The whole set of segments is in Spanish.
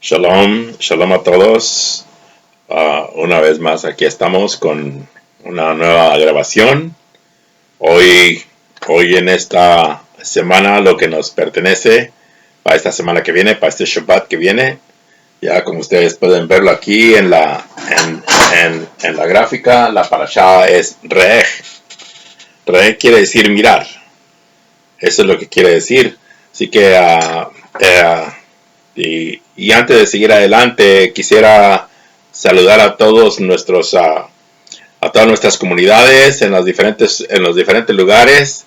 Shalom, shalom a todos. Una vez más aquí estamos con una nueva grabación. Hoy en esta semana, lo que nos pertenece para esta semana que viene, para este Shabbat que viene, ya como ustedes pueden verlo aquí en la gráfica, la parashá es Re'eh. Re'eh quiere decir mirar. Eso es lo que quiere decir. Así que y antes de seguir adelante, quisiera saludar a todos a todas nuestras comunidades en los diferentes lugares,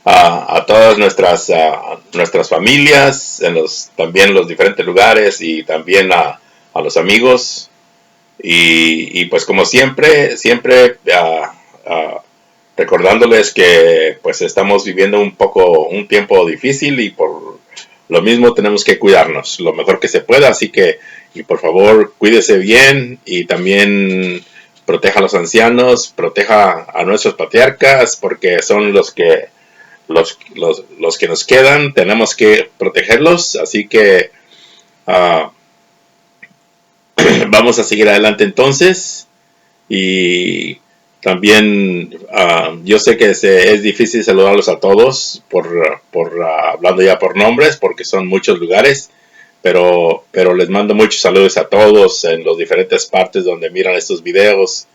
a todas nuestras familias también los diferentes lugares, y también a los amigos, y pues como siempre recordándoles que pues estamos viviendo un tiempo difícil, y por lo mismo tenemos que cuidarnos lo mejor que se pueda. Así que, y por favor, cuídese bien, y también proteja a los ancianos, proteja a nuestros patriarcas, porque son los que nos quedan. Tenemos que protegerlos. Así que vamos a seguir adelante entonces. Y también yo sé que es difícil saludarlos a todos hablando ya por nombres, porque son muchos lugares, pero les mando muchos saludos a todos en las diferentes partes donde miran estos videos,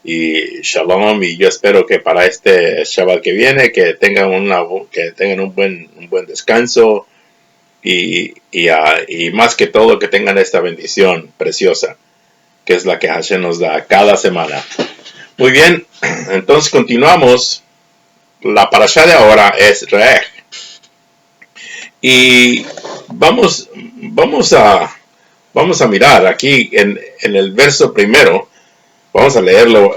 y shalom. Y yo espero que para este Shabbat que viene que tengan un buen descanso, y más que todo que tengan esta bendición preciosa que es la que Hashem nos da cada semana. Muy bien, entonces continuamos. La parashá de ahora es Re'eh. Y vamos a mirar aquí en el verso primero. Vamos a leerlo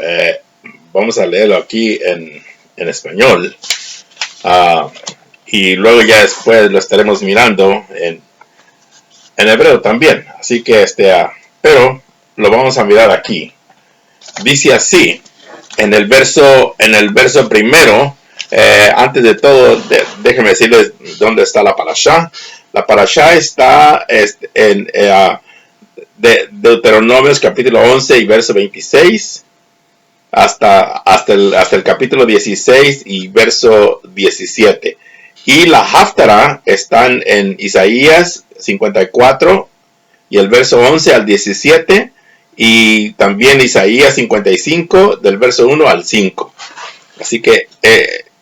aquí en español. Y luego ya después lo estaremos mirando en hebreo también. Así que pero lo vamos a mirar aquí. Dice así, en el verso primero. Antes de todo, déjenme decirles dónde está la parashá. La parashá está en Deuteronomios capítulo 11 y verso 26 hasta el capítulo 16 y verso 17. Y la Haftara están en Isaías 54 y el verso 11 al 17, y también Isaías 55 del verso 1 al 5. Así que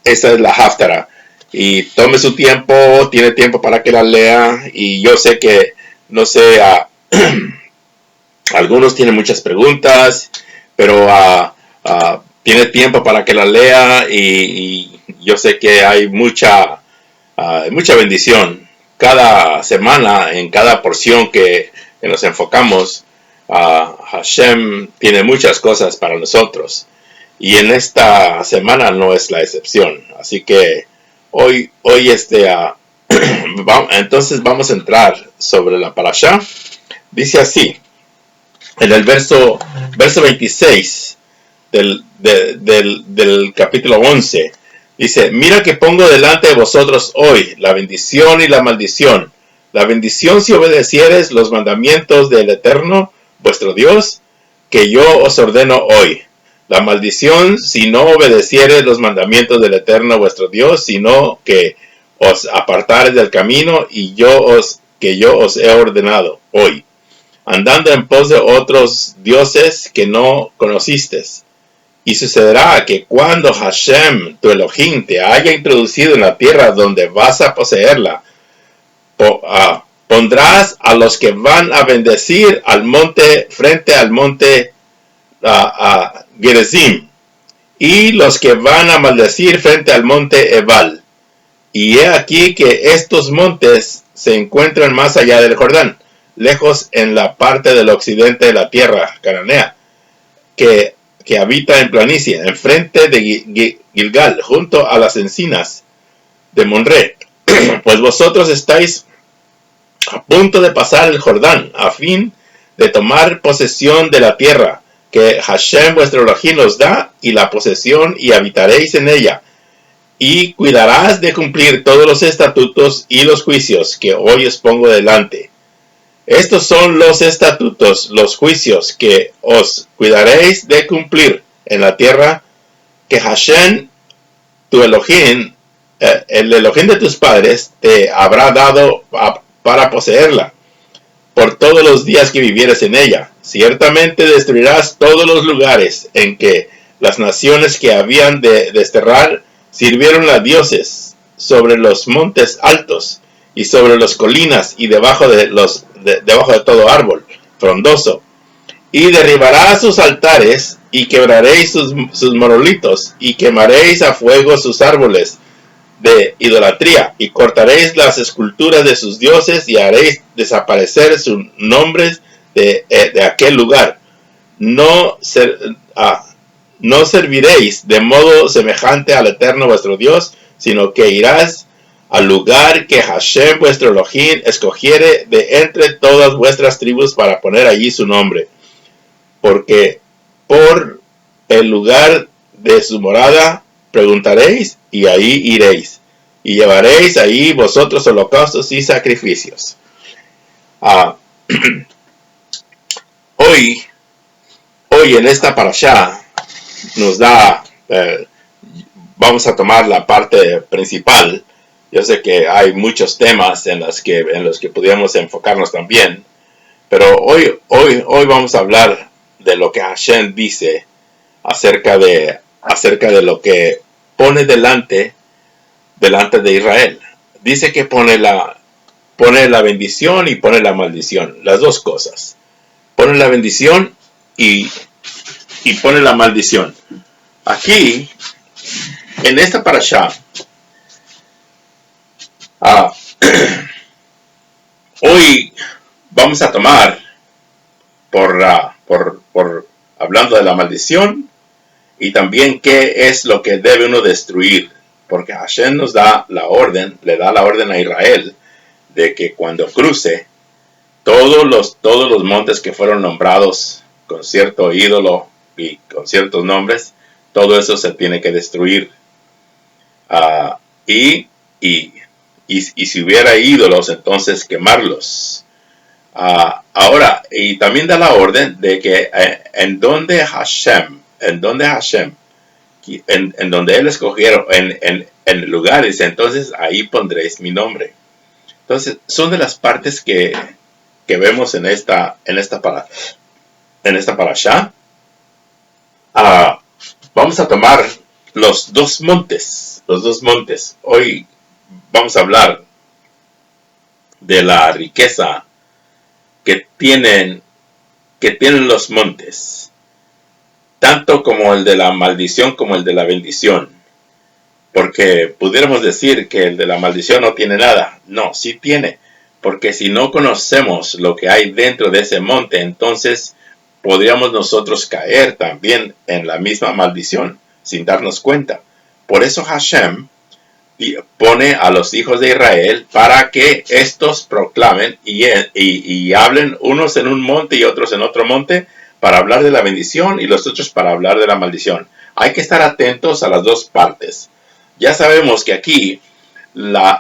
esa es la Haftara. Y tome su tiempo, tiene tiempo para que la lea. Y yo sé que, no sé, algunos tienen muchas preguntas, pero tiene tiempo para que la lea, y yo sé que hay mucha bendición cada semana en cada porción que nos enfocamos. Hashem tiene muchas cosas para nosotros, y en esta semana no es la excepción. Así que hoy entonces vamos a entrar sobre la parashá. Dice así, en el verso 26 del capítulo 11, dice: mira que pongo delante de vosotros hoy la bendición y la maldición. La bendición si obedecieres los mandamientos del Eterno, vuestro Dios, que yo os ordeno hoy. La maldición si no obedecieres los mandamientos del Eterno, vuestro Dios, sino que os apartares del camino que yo os he ordenado hoy, andando en pos de otros dioses que no conocisteis. Y sucederá que cuando Hashem, tu Elohim, te haya introducido en la tierra donde vas a poseerla, pondrás a los que van a bendecir al monte frente al monte Gerizim, y los que van a maldecir frente al monte Ebal. Y he aquí que estos montes se encuentran más allá del Jordán, lejos en la parte del occidente de la tierra cananea, que habita en planicie, enfrente de Gilgal, junto a las encinas de Monré. Pues vosotros estáis a punto de pasar el Jordán, a fin de tomar posesión de la tierra que Hashem vuestro Elohim os da, y la posesión, y habitaréis en ella. Y cuidarás de cumplir todos los estatutos y los juicios que hoy os pongo delante. Estos son los estatutos, los juicios que os cuidaréis de cumplir en la tierra que Hashem, tu Elohim, el Elohim de tus padres, te habrá dado para poseerla por todos los días que vivieres en ella. Ciertamente destruirás todos los lugares en que las naciones que habían de desterrar sirvieron a dioses sobre los montes altos y sobre las colinas y debajo de todo árbol frondoso. Y derribarás sus altares y quebraréis sus monolitos y quemaréis a fuego sus árboles de idolatría y cortaréis las esculturas de sus dioses y haréis desaparecer sus nombres de aquel lugar. No serviréis de modo semejante al Eterno vuestro Dios, sino que irás al lugar que Hashem vuestro Elohim escogiere de entre todas vuestras tribus para poner allí su nombre. Porque por el lugar de su morada preguntaréis y ahí iréis. Y llevaréis ahí vosotros holocaustos y sacrificios. Hoy en esta parashá nos da, vamos a tomar la parte principal. Yo sé que hay muchos temas en los que pudiéramos enfocarnos también, pero hoy vamos a hablar de lo que Hashem dice acerca de lo que pone delante de Israel. Dice que pone la bendición y pone la maldición, las dos cosas. Pone la bendición y pone la maldición. Aquí, en esta parashá, hoy vamos a tomar por hablando de la maldición y también qué es lo que debe uno destruir, porque Hashem nos da la orden, le da la orden a Israel de que cuando cruce todos los montes que fueron nombrados con cierto ídolo y con ciertos nombres, todo eso se tiene que destruir. Y si hubiera ídolos, entonces quemarlos. Ahora, y también da la orden de que en donde Hashem, en donde Él escogieron, en lugares, entonces ahí pondréis mi nombre. Entonces, son de las partes que vemos en esta parashá. Vamos a tomar los dos montes. Hoy vamos a hablar de la riqueza que tienen los montes, tanto como el de la maldición como el de la bendición. Porque pudiéramos decir que el de la maldición no tiene nada. No, sí tiene. Porque si no conocemos lo que hay dentro de ese monte, entonces podríamos nosotros caer también en la misma maldición sin darnos cuenta. Por eso Hashem pone a los hijos de Israel para que estos proclamen y hablen unos en un monte y otros en otro monte para hablar de la bendición y los otros para hablar de la maldición. Hay que estar atentos a las dos partes. Ya sabemos que aquí la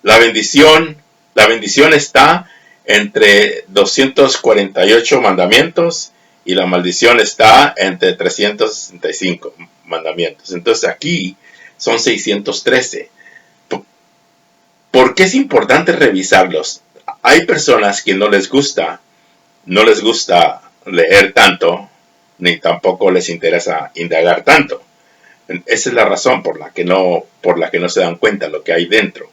bendición está entre 248 mandamientos y la maldición está entre 365 mandamientos. Entonces aquí son 613. ¿Por qué es importante revisarlos? Hay personas que no les gusta leer tanto, ni tampoco les interesa indagar tanto. Esa es la razón por la que no se dan cuenta de lo que hay dentro.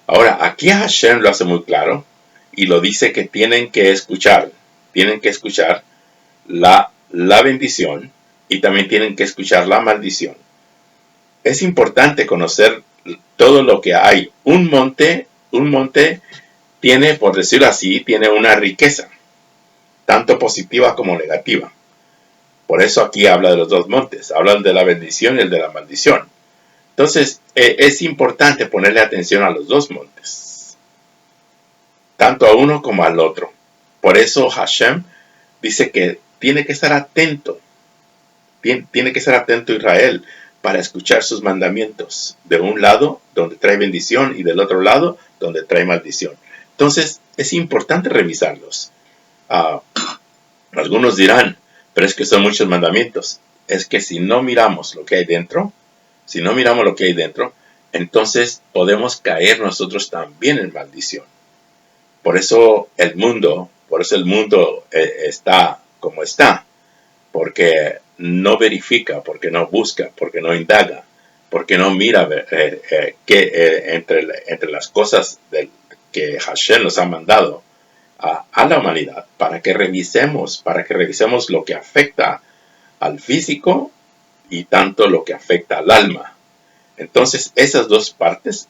Ahora, aquí Hashem lo hace muy claro y lo dice que tienen que escuchar la bendición y también tienen que escuchar la maldición. Es importante conocer todo lo que hay. Un monte tiene, por decirlo así, tiene una riqueza, tanto positiva como negativa. Por eso aquí habla de los dos montes, hablan de la bendición y el de la maldición. Entonces, es importante ponerle atención a los dos montes, tanto a uno como al otro. Por eso Hashem dice que tiene que estar atento, tiene que estar atento Israel para escuchar sus mandamientos, de un lado donde trae bendición y del otro lado donde trae maldición. Entonces, es importante revisarlos. Algunos dirán, pero es que son muchos mandamientos. Es que si no miramos lo que hay dentro, entonces podemos caer nosotros también en maldición. Por eso el mundo está como está, porque no verifica, porque no busca, porque no indaga, porque no mira entre las cosas que Hashem nos ha mandado a la humanidad, para que revisemos lo que afecta al físico y tanto lo que afecta al alma. Entonces, esas dos partes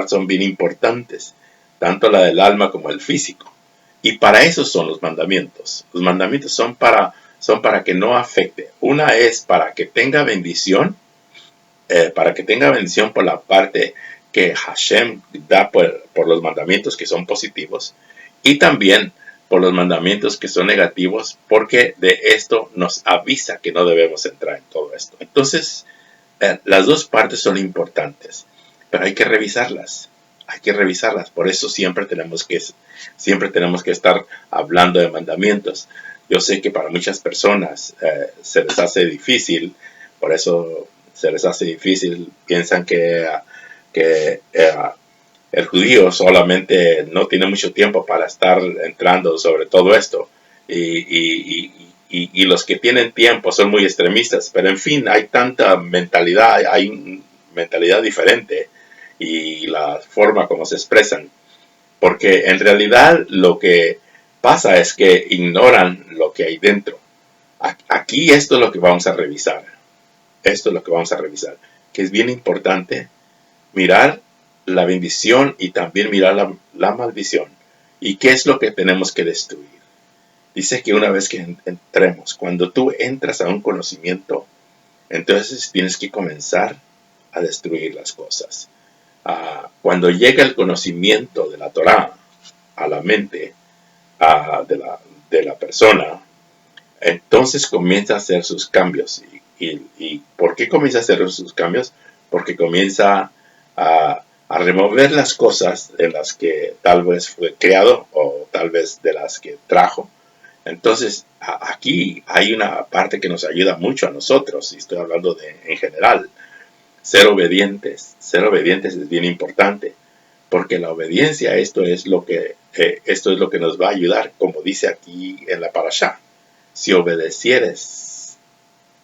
son bien importantes, tanto la del alma como el físico. Y para eso son los mandamientos. Los mandamientos son para que no afecte. Una es para que tenga bendición, por la parte que Hashem da por los mandamientos que son positivos, y también por los mandamientos que son negativos, porque de esto nos avisa que no debemos entrar en todo esto. Entonces, las dos partes son importantes, pero hay que revisarlas. Por eso siempre tenemos que estar hablando de mandamientos. Yo sé que para muchas personas se les hace difícil, por eso se les hace difícil. Piensan que el judío solamente no tiene mucho tiempo para estar entrando sobre todo esto. Y los que tienen tiempo son muy extremistas, pero en fin, hay tanta mentalidad, hay mentalidad diferente y la forma como se expresan, porque en realidad lo que pasa es que ignoran lo que hay dentro. Aquí esto es lo que vamos a revisar, que es bien importante mirar la bendición y también mirar la maldición. ¿Y qué es lo que tenemos que destruir? Dice que una vez que entremos, cuando tú entras a un conocimiento, entonces tienes que comenzar a destruir las cosas. Cuando llega el conocimiento de la Torah a la mente de la persona, entonces comienza a hacer sus cambios. ¿Y por qué comienza a hacer sus cambios? Porque comienza a remover las cosas en las que tal vez fue creado o tal vez de las que trajo. Entonces, aquí hay una parte que nos ayuda mucho a nosotros, y estoy hablando en general. Ser obedientes es bien importante, porque la obediencia, esto es lo que nos va a ayudar, como dice aquí en la parashá. Si obedecieres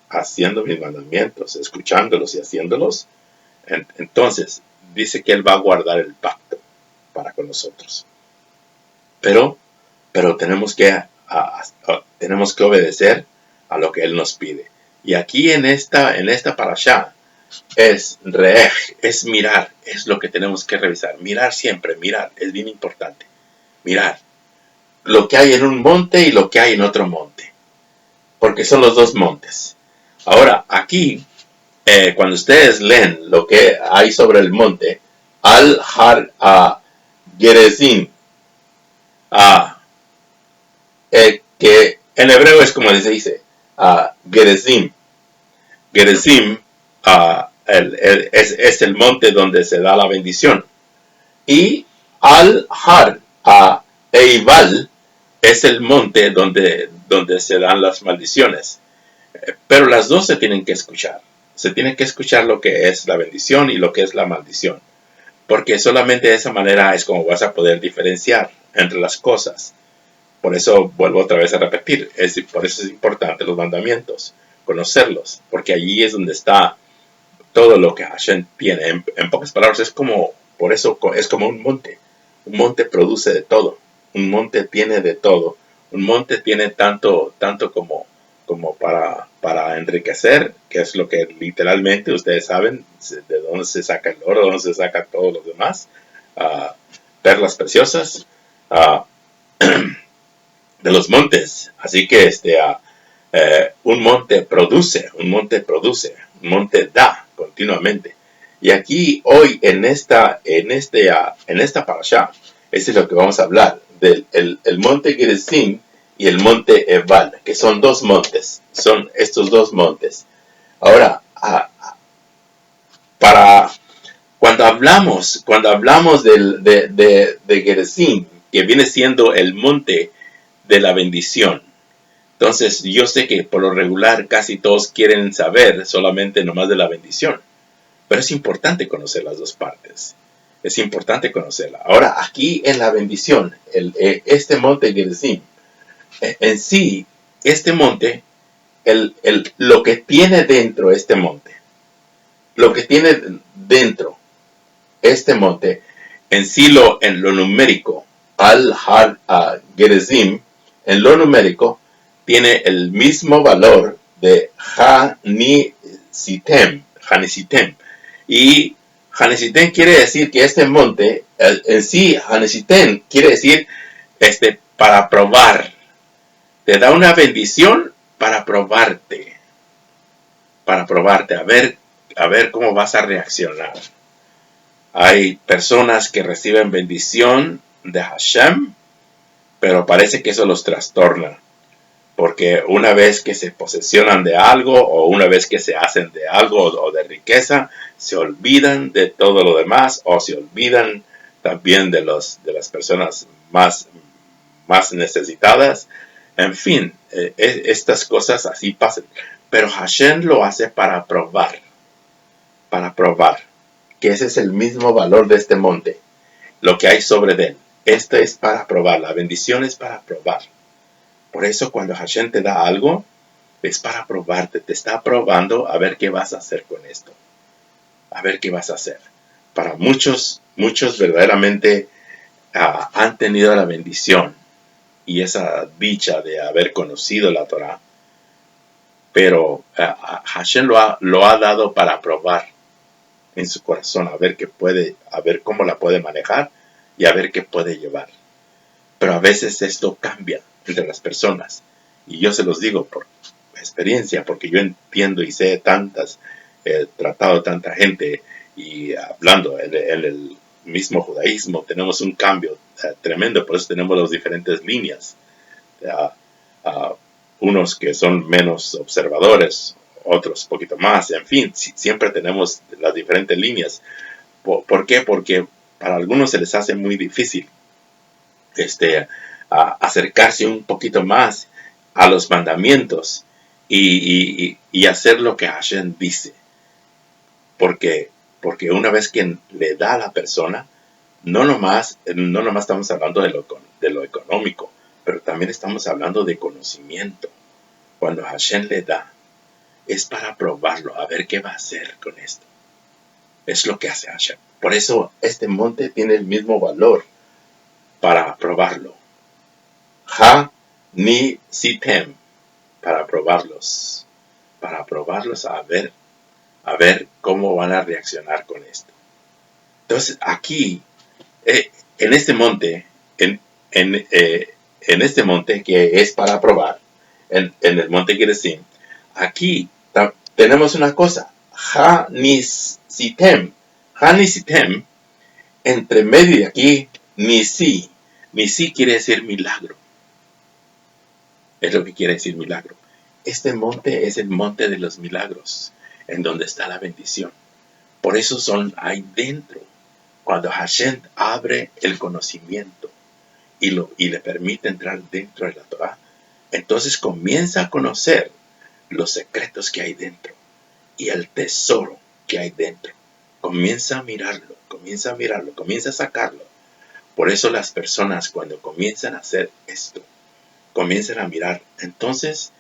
haciendo mis mandamientos, escuchándolos y haciéndolos, entonces dice que Él va a guardar el pacto para con nosotros. Pero tenemos que obedecer a lo que Él nos pide. Y aquí en esta parashá es reej, es mirar, es lo que tenemos que revisar. Mirar siempre, es bien importante. Mirar lo que hay en un monte y lo que hay en otro monte, porque son los dos montes. Ahora, aquí, cuando ustedes leen lo que hay sobre el monte, Al-Har Gerizim, que en hebreo es como se dice, Gerizim. Gerizim es el monte donde se da la bendición. Y Al-Har Eival es el monte donde se dan las maldiciones. Pero las dos se tienen que escuchar. Se tiene que escuchar lo que es la bendición y lo que es la maldición. Porque solamente de esa manera es como vas a poder diferenciar entre las cosas. Por eso vuelvo otra vez a repetir. Por eso es importante los mandamientos. Conocerlos. Porque allí es donde está todo lo que Hashem tiene. En pocas palabras, por eso es como un monte. Un monte produce de todo. Un monte tiene de todo. Un monte tiene tanto como para enriquecer, que es lo que literalmente ustedes saben de dónde se saca el oro, de dónde se saca todo lo demás, perlas preciosas, de los montes. Así que un monte produce, un monte da continuamente. Y aquí hoy en esta parashá, es lo que vamos a hablar, del el monte Gerizim y el monte Ebal, que son dos montes, son estos dos montes. Ahora, para Cuando hablamos de Gerizim, que viene siendo el monte de la bendición, entonces yo sé que por lo regular casi todos quieren saber solamente nomás de la bendición, pero es importante conocer las dos partes. Es importante conocerla. Ahora, aquí en la bendición, este monte Gerizim, en sí, este monte, lo que tiene dentro este monte, lo que tiene dentro este monte, en sí en lo numérico, al-Har Gerizim, en lo numérico, tiene el mismo valor de Hanisitem. Y Hanisitem quiere decir que este monte, en sí, Hanisitem quiere decir para probar. Te da una bendición para probarte, a ver cómo vas a reaccionar. Hay personas que reciben bendición de Hashem, pero parece que eso los trastorna. Porque una vez que se posesionan de algo o una vez que se hacen de algo o de riqueza, se olvidan de todo lo demás o se olvidan también de las personas más necesitadas. En fin, estas cosas así pasan. Pero Hashem lo hace para probar, que ese es el mismo valor de este monte, lo que hay sobre él. Esto es para probar, la bendición es para probar. Por eso cuando Hashem te da algo, es para probarte, te está probando a ver qué vas a hacer con esto. A ver qué vas a hacer. Para muchos verdaderamente han tenido la bendición y esa dicha de haber conocido la Torah, pero Hashem lo ha dado para probar en su corazón, a ver cómo la puede manejar y a ver qué puede llevar. Pero a veces esto cambia entre las personas. Y yo se los digo por experiencia, porque yo entiendo y sé he tratado tanta gente y hablando en el mismo judaísmo, tenemos un cambio tremendo, por eso tenemos las diferentes líneas. Unos que son menos observadores, otros un poquito más, en fin, siempre tenemos las diferentes líneas. ¿Por qué? Porque para algunos se les hace muy difícil acercarse un poquito más a los mandamientos y hacer lo que Hashem dice. Porque una vez que le da a la persona, no nomás estamos hablando de lo económico, pero también estamos hablando de conocimiento. Cuando Hashem le da, es para probarlo, a ver qué va a hacer con esto. Es lo que hace Hashem. Por eso este monte tiene el mismo valor para probarlo. Ha-ni-sitem, para probarlos a ver cómo van a reaccionar con esto. Entonces aquí, en este monte, en este monte que es para probar, en el monte Gerizim, aquí tenemos una cosa, Ha-ni-sitem, entre medio de aquí, Nisi quiere decir milagro. Es lo que quiere decir milagro. Este monte es el monte de los milagros, en donde está la bendición. Por eso ahí dentro. Cuando Hashem abre el conocimiento y le permite entrar dentro de la Torah, entonces comienza a conocer los secretos que hay dentro y el tesoro que hay dentro. Comienza a mirarlo, comienza a sacarlo. Por eso las personas cuando comienzan a hacer esto, comienzan a mirar. Entonces,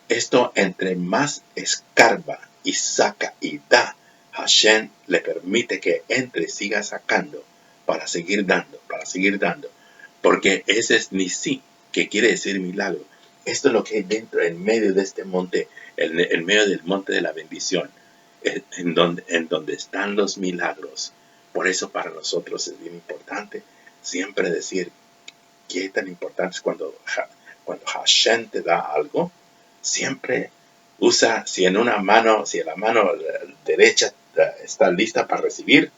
esto entre más escarba y saca y da, Hashem le permite que entre y siga sacando para seguir dando. Porque ese es Nisi, que quiere decir milagro. Esto es lo que hay dentro, en medio de este monte, en medio del monte de la bendición, en donde están los milagros. Por eso para nosotros es bien importante siempre decir qué tan importante es cuando Hashem te da algo, siempre usa, si la mano derecha está lista para recibir,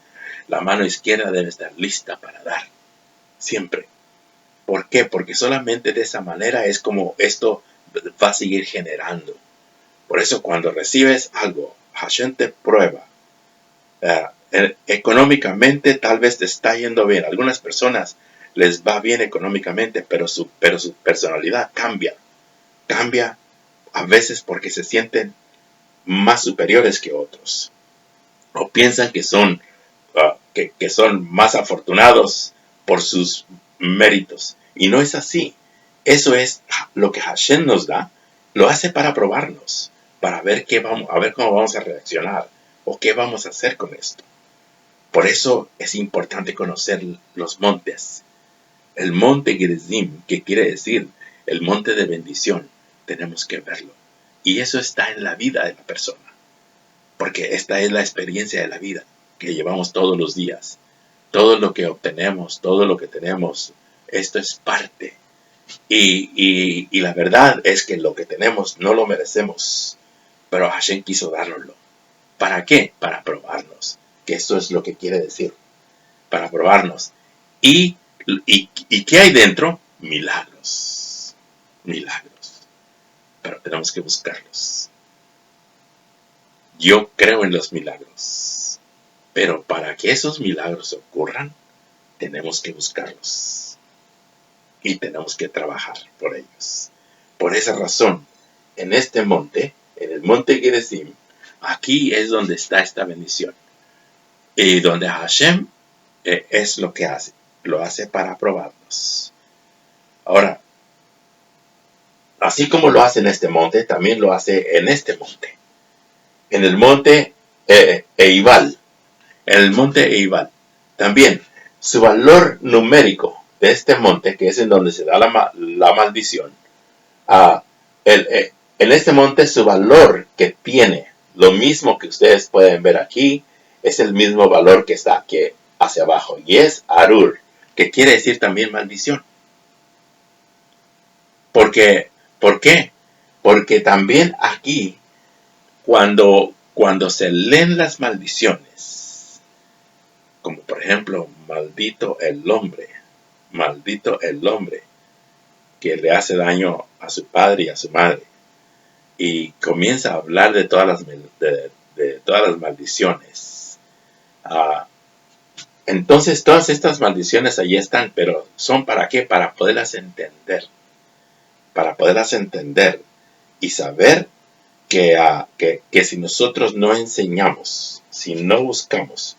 la mano izquierda debe estar lista para dar. Siempre. ¿Por qué? Porque solamente de esa manera es como esto va a seguir generando. Por eso cuando recibes algo, Hashem te prueba. Económicamente tal vez te está yendo bien. Algunas personas les va bien económicamente, pero su personalidad cambia. Cambia a veces porque se sienten más superiores que otros. O piensan que son, que son más afortunados por sus méritos. Y no es así. Eso es lo que Hashem nos da. Lo hace para probarnos, para ver a ver cómo vamos a reaccionar o qué vamos a hacer con esto. Por eso es importante conocer los montes. El monte Gerizim, que quiere decir el monte de bendición, tenemos que verlo. Y eso está en la vida de la persona. Porque esta es la experiencia de la vida que llevamos todos los días. Todo lo que obtenemos, todo lo que tenemos, esto es parte. Y la verdad es que lo que tenemos no lo merecemos. Pero Hashem quiso dárnoslo. ¿Para qué? Para probarnos. Que eso es lo que quiere decir. Para probarnos. ¿Y qué hay dentro? Milagros. Milagros. Pero tenemos que buscarlos. Yo creo en los milagros. Pero para que esos milagros ocurran, tenemos que buscarlos. Y tenemos que trabajar por ellos. Por esa razón, en este monte, en el monte Gerizim, aquí es donde está esta bendición. Y donde Hashem es lo que hace. Lo hace para probarnos. Ahora, así como lo hace en este monte, también lo hace en este monte. En el monte Eibal. En el monte Eibal. También, su valor numérico de este monte, que es en donde se da la maldición, en este monte su valor que tiene, lo mismo que ustedes pueden ver aquí, es el mismo valor que está aquí hacia abajo. Y es Arur, que quiere decir también maldición. ¿Por qué? Porque también aquí, cuando se leen las maldiciones, como por ejemplo, maldito el hombre que le hace daño a su padre y a su madre, y comienza a hablar de todas las maldiciones. Entonces todas estas maldiciones ahí están, pero ¿son para qué? Para poderlas entender. Para poderlas entender y saber que si nosotros no enseñamos, si no buscamos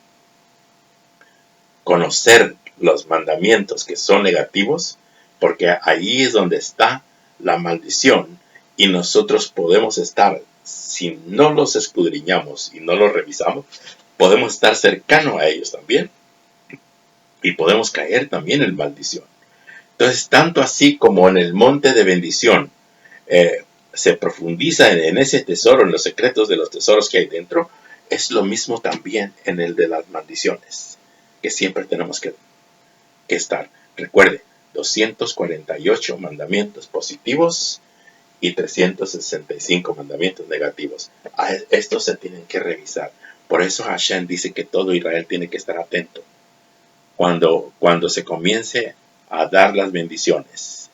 conocer los mandamientos que son negativos, porque ahí es donde está la maldición y nosotros podemos estar, si no los escudriñamos y no los revisamos, podemos estar cercano a ellos también y podemos caer también en maldición. Entonces, tanto así como en el monte de bendición se profundiza en ese tesoro, en los secretos de los tesoros que hay dentro, es lo mismo también en el de las maldiciones, que siempre tenemos que estar. Recuerde, 248 mandamientos positivos y 365 mandamientos negativos. Estos se tienen que revisar. Por eso Hashem dice que todo Israel tiene que estar atento cuando se comience a dar las bendiciones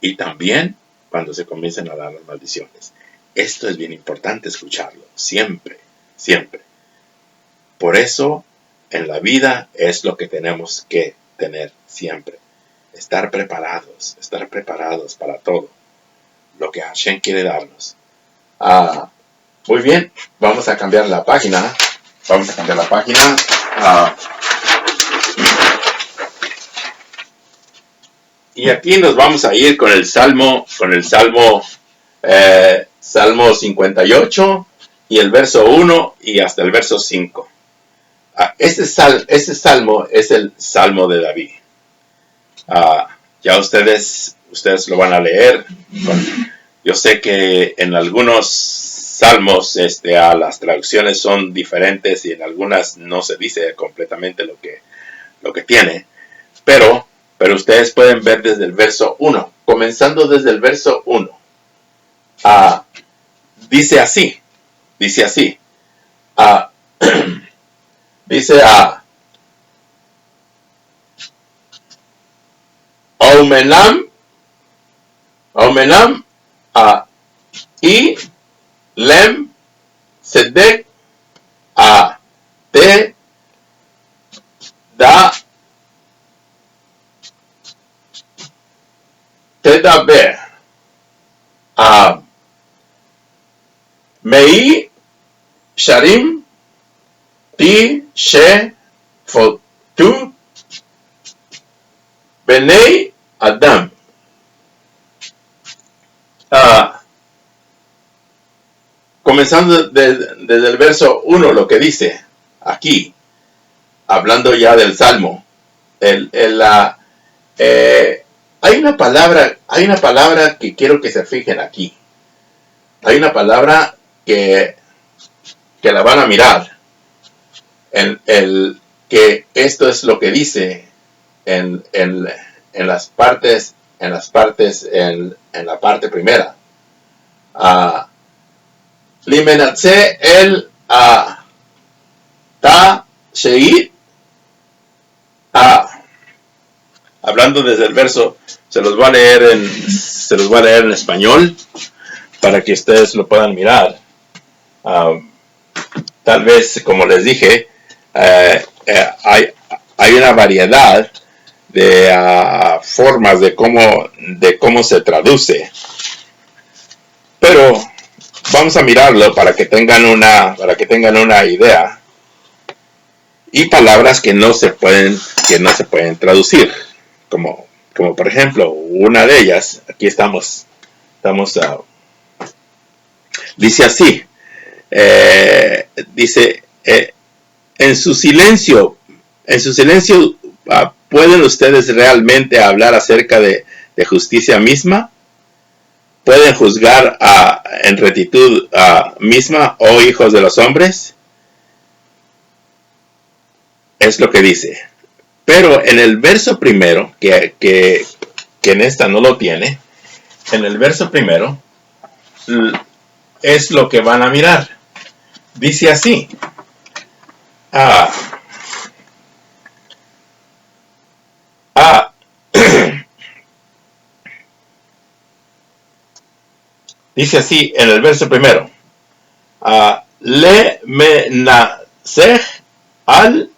y también cuando se comiencen a dar las maldiciones. Esto es bien importante escucharlo, siempre, siempre. Por eso en la vida es lo que tenemos que tener siempre. Estar preparados para todo lo que Hashem quiere darnos. Muy bien, vamos a cambiar la página. Y aquí nos vamos a ir con el Salmo 58 y el verso 1 y hasta el verso 5. Este salmo es el Salmo de David. Ya ustedes lo van a leer. Yo sé que en algunos salmos las traducciones son diferentes y en algunas no se dice completamente lo que tiene, pero ustedes pueden ver desde el verso 1, comenzando desde el verso 1. Dice así, dice Omenam y Lem Sedek te da tedaber a mei sharim ti she fotu benei adam. Comenzando desde el verso 1, lo que dice aquí, hablando ya del Salmo, hay una palabra que quiero que se fijen aquí. Hay una palabra que la van a mirar. Que esto es lo que dice en la parte primera. Limenatse el ta sheit. Hablando desde el verso, se los voy a leer en español para que ustedes lo puedan mirar. Tal vez, como les dije, hay una variedad de formas de cómo se traduce, pero vamos a mirarlo para que tengan una idea, y palabras que no se pueden traducir, como por ejemplo una de ellas. Aquí estamos dice así, dice, en su silencio, ¿pueden ustedes realmente hablar acerca de justicia misma? ¿Pueden juzgar en rectitud misma, oh hijos de los hombres? Es lo que dice. Pero en el verso primero, que en esta no lo tiene, en el verso primero es lo que van a mirar. Dice así. Dice así en el verso primero. Le menasej al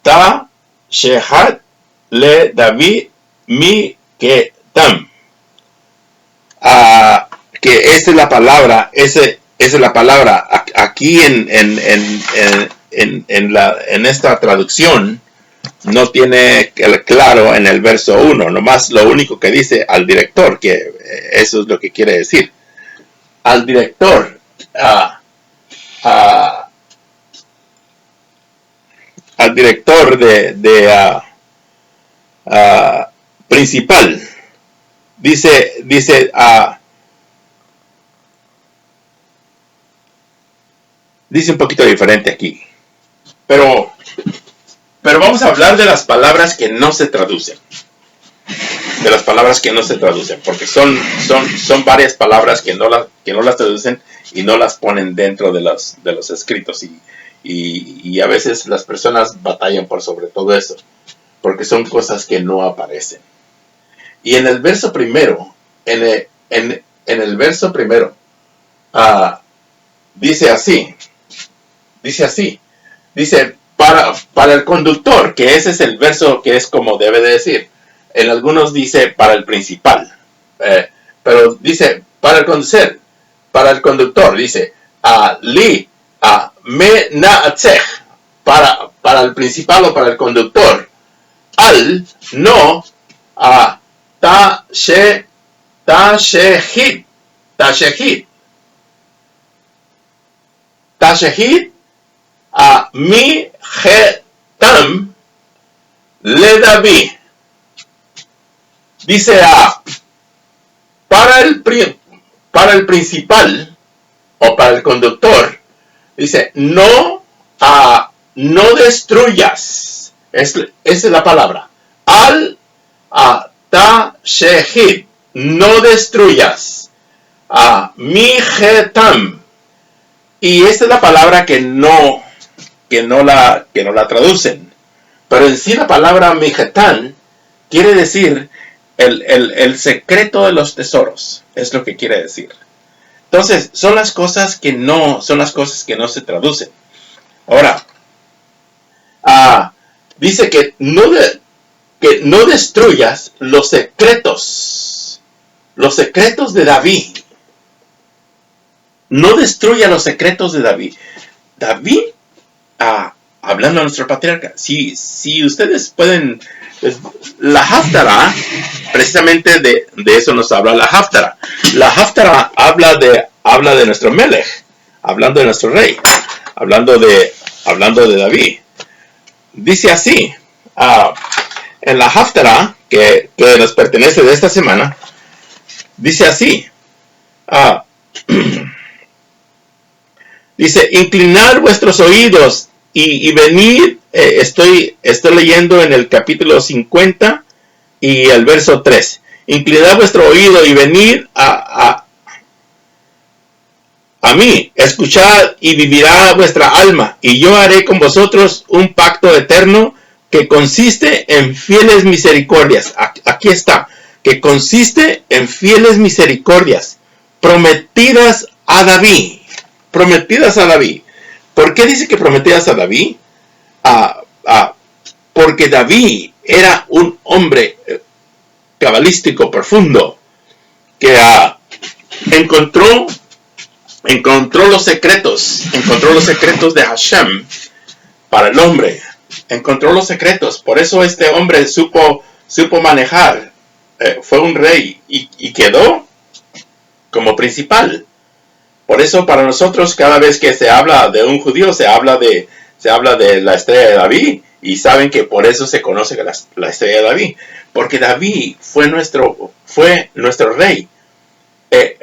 ta shehat le David mi ketam. Que esa es la palabra, aquí en esta traducción no tiene claro en el verso 1, nomás lo único que dice al director, que eso es lo que quiere decir. Al director, al director principal, dice un poquito diferente aquí, pero vamos a hablar de las palabras que no se traducen, porque son varias palabras que no las traducen y no las ponen dentro de los escritos, y a veces las personas batallan por sobre todo eso, porque son cosas que no aparecen. Y en el verso primero, en el verso primero, dice así, para el conductor, que ese es el verso que es como debe de decir. En algunos dice para el principal, pero dice para el conductor, dice li me naatzech, para el principal o para el conductor, al no ta shehit mi getam le David. Dice para el principal o para el conductor, dice no destruyas. Esa es la palabra. Al ta shehit, no destruyas. Mi getam. Y esta es la palabra que no la traducen. Pero en sí la palabra mijetán quiere decir el secreto de los tesoros. Es lo que quiere decir. Entonces, son las cosas que no se traducen. Ahora, dice que no destruyas los secretos de David. No destruya los secretos de David. David, hablando a nuestro patriarca, si ustedes pueden, pues, la Haftara, precisamente de eso nos habla la Haftara. La Haftara habla de nuestro Melech, hablando de nuestro rey, hablando de David. Dice así, en la Haftara, que nos pertenece de esta semana, dice así, dice, inclinar vuestros oídos y venid, estoy leyendo en el capítulo 50 y el verso 3. Inclinad vuestro oído y venid a mí, escuchad y vivirá vuestra alma, y yo haré con vosotros un pacto eterno que consiste en fieles misericordias. Aquí está, que consiste en fieles misericordias prometidas a David. Prometidas a David. ¿Por qué dice que prometidas a David? Porque David era un hombre cabalístico profundo que encontró los secretos de Hashem para el hombre. Encontró los secretos. Por eso este hombre supo manejar. Fue un rey y quedó como principal. Por eso para nosotros cada vez que se habla de un judío se habla de la estrella de David, y saben que por eso se conoce la estrella de David, porque David fue nuestro rey,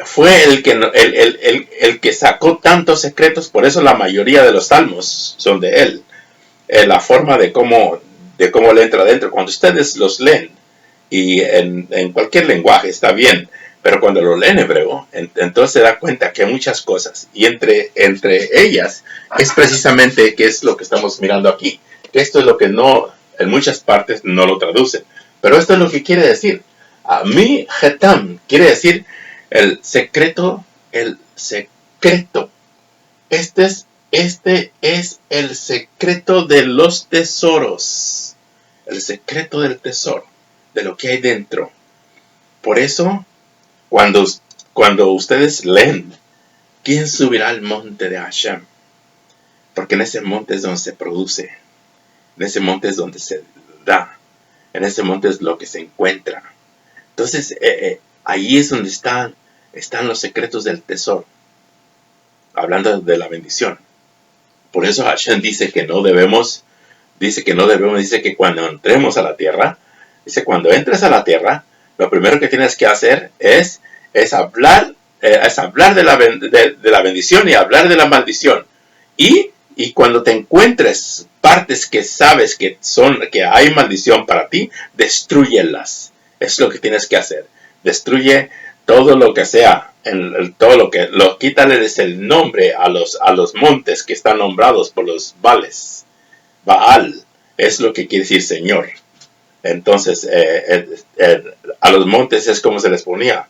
fue el que sacó tantos secretos. Por eso la mayoría de los salmos son de él. La forma de cómo le entra adentro, cuando ustedes los leen, y en cualquier lenguaje está bien, pero cuando lo leen en hebreo, entonces se da cuenta que hay muchas cosas, y entre ellas es precisamente que es lo que estamos mirando aquí. Esto es lo que en muchas partes no lo traducen, pero esto es lo que quiere decir. Mi Hetam quiere decir el secreto. Este es el secreto de los tesoros, el secreto del tesoro, de lo que hay dentro. Por eso, cuando ustedes leen, ¿quién subirá al monte de Hashem? Porque en ese monte es donde se produce, en ese monte es donde se da, en ese monte es lo que se encuentra. Entonces, ahí es donde están los secretos del tesoro, hablando de la bendición. Por eso Hashem dice que cuando entremos a la tierra, cuando entres a la tierra, lo primero que tienes que hacer es hablar de la bendición y hablar de la maldición. Y cuando te encuentres partes que sabes que hay maldición para ti, destrúyelas. Es lo que tienes que hacer. Destruye todo lo que sea, quítales el nombre a los montes que están nombrados por los Baales. Baal es lo que quiere decir Señor. Entonces, a los montes es como se les ponía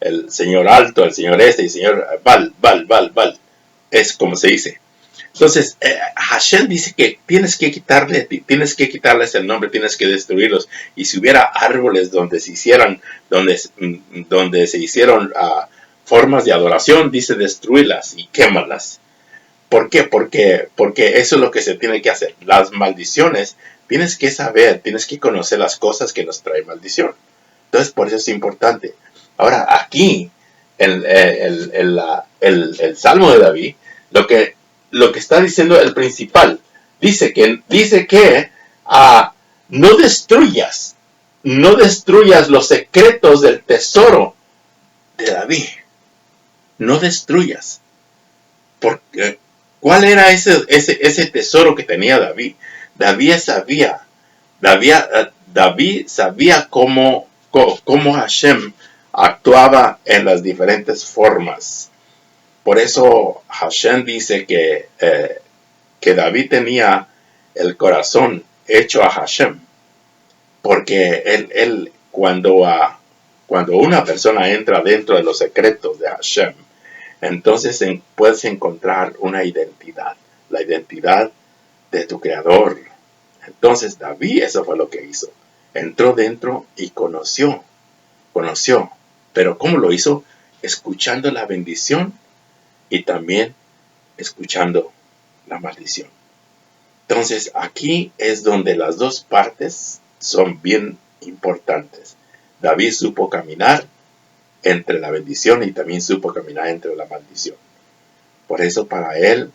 el Señor alto, el Señor y el Señor Baal. Es como se dice. Entonces, Hashem dice que tienes que quitarles el nombre, tienes que destruirlos. Y si hubiera árboles donde se hicieron formas de adoración, dice destruirlas y quémalas. ¿Por qué? Porque eso es lo que se tiene que hacer. Las maldiciones, tienes que saber, tienes que conocer las cosas que nos traen maldición. Entonces, por eso es importante. Ahora, aquí, el Salmo de David, lo que está diciendo el principal, dice que no destruyas los secretos del tesoro de David. No destruyas. Porque, ¿cuál era ese tesoro que tenía David? David sabía cómo Hashem actuaba en las diferentes formas. Por eso Hashem dice que David tenía el corazón hecho a Hashem. Porque él cuando una persona entra dentro de los secretos de Hashem, entonces puedes encontrar una identidad, la identidad de tu Creador, Entonces David eso fue lo que hizo. Entró dentro y conoció. Pero ¿cómo lo hizo? Escuchando la bendición y también escuchando la maldición. Entonces aquí es donde las dos partes son bien importantes. David supo caminar entre la bendición y también supo caminar entre la maldición. Por eso para él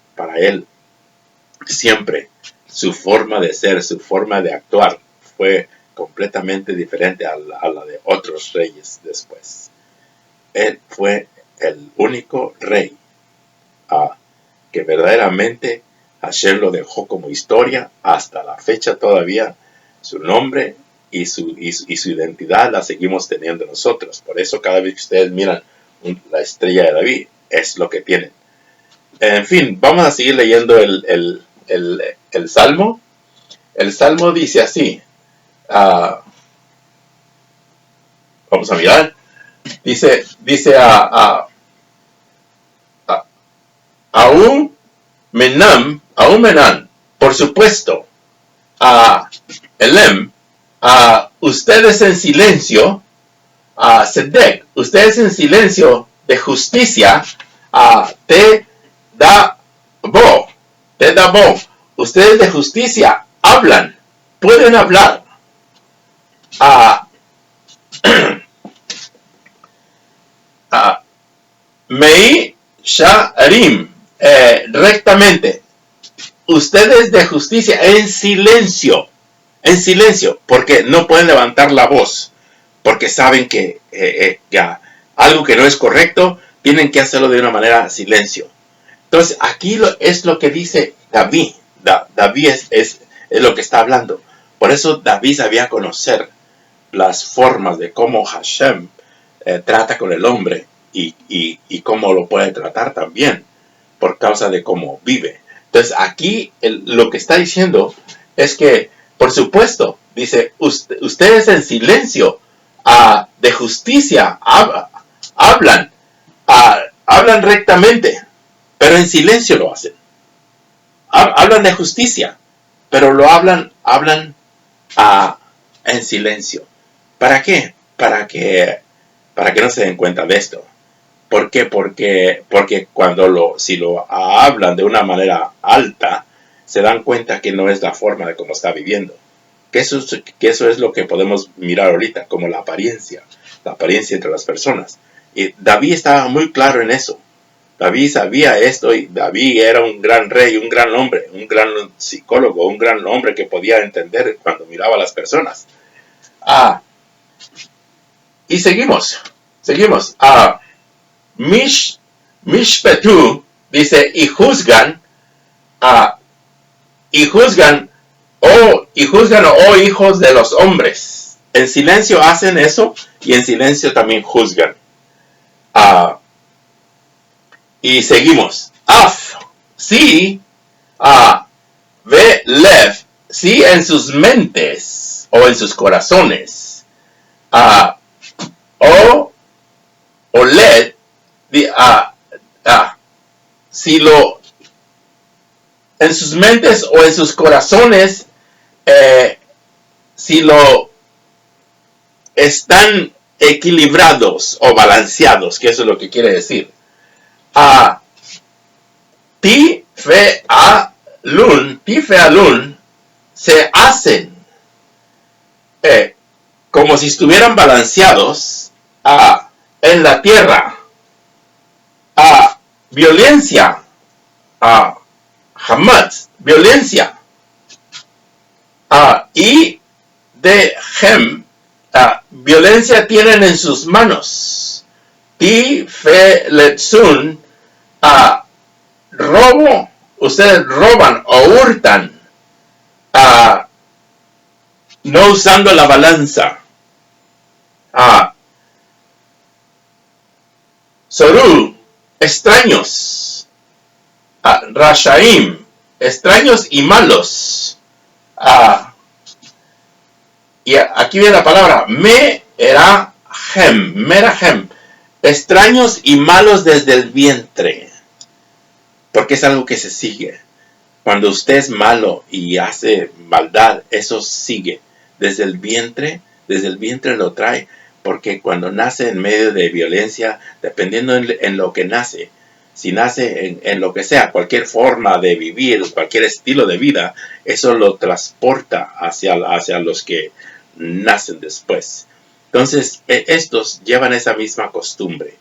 siempre su forma de ser, su forma de actuar fue completamente diferente a la de otros reyes después. Él fue el único rey que verdaderamente Hashem lo dejó como historia hasta la fecha todavía. Su nombre y su identidad la seguimos teniendo nosotros. Por eso cada vez que ustedes miran la estrella de David, es lo que tienen. En fin, vamos a seguir leyendo el Salmo. El Salmo dice así. Vamos a mirar. Dice aún Menam, por supuesto, Elem, ustedes en silencio, Sedek, ustedes en silencio de justicia, te da bo, ustedes de justicia hablan, pueden hablar, Mei Sharim, rectamente, ustedes de justicia en silencio, porque no pueden levantar la voz, porque saben que algo que no es correcto, tienen que hacerlo de una manera silencio. Entonces, aquí es lo que dice David. David es lo que está hablando. Por eso David sabía conocer las formas de cómo Hashem trata con el hombre y cómo lo puede tratar también por causa de cómo vive. Entonces, aquí lo que está diciendo es que, por supuesto, dice, ustedes en silencio de justicia hablan rectamente, pero en silencio lo hacen. Hablan de justicia, pero lo hablan en silencio. ¿Para qué? Para que no se den cuenta de esto. ¿Por qué? Porque si lo hablan de una manera alta, se dan cuenta que no es la forma de cómo está viviendo. Que eso es lo que podemos mirar ahorita, como la apariencia entre las personas. Y David estaba muy claro en eso. David sabía esto y David era un gran rey, un gran hombre, un gran psicólogo, un gran hombre que podía entender cuando miraba a las personas. Y seguimos. Mishpetu dice, y juzgan, oh hijos de los hombres. En silencio hacen eso y en silencio también juzgan. Y seguimos. Sí, ve lev, sí en sus mentes o en sus corazones. O led, si lo en sus mentes o en sus corazones, si lo están equilibrados o balanceados, que eso es lo que quiere decir. Ti fe alun se hacen como si estuvieran balanceados en la tierra. Violencia, Hamas, violencia, y de Hem, violencia tienen en sus manos. Ti fe letzun, robo, ustedes roban o hurtan, no usando la balanza. Soru, extraños. Rashaim, extraños y malos. Y aquí viene la palabra merahem, extraños y malos desde el vientre, porque es algo que se sigue. Cuando usted es malo y hace maldad, eso sigue. Desde el vientre lo trae. Porque cuando nace en medio de violencia, dependiendo en lo que nace, si nace en lo que sea, cualquier forma de vivir, cualquier estilo de vida, eso lo transporta hacia los que nacen después. Entonces, estos llevan esa misma costumbre.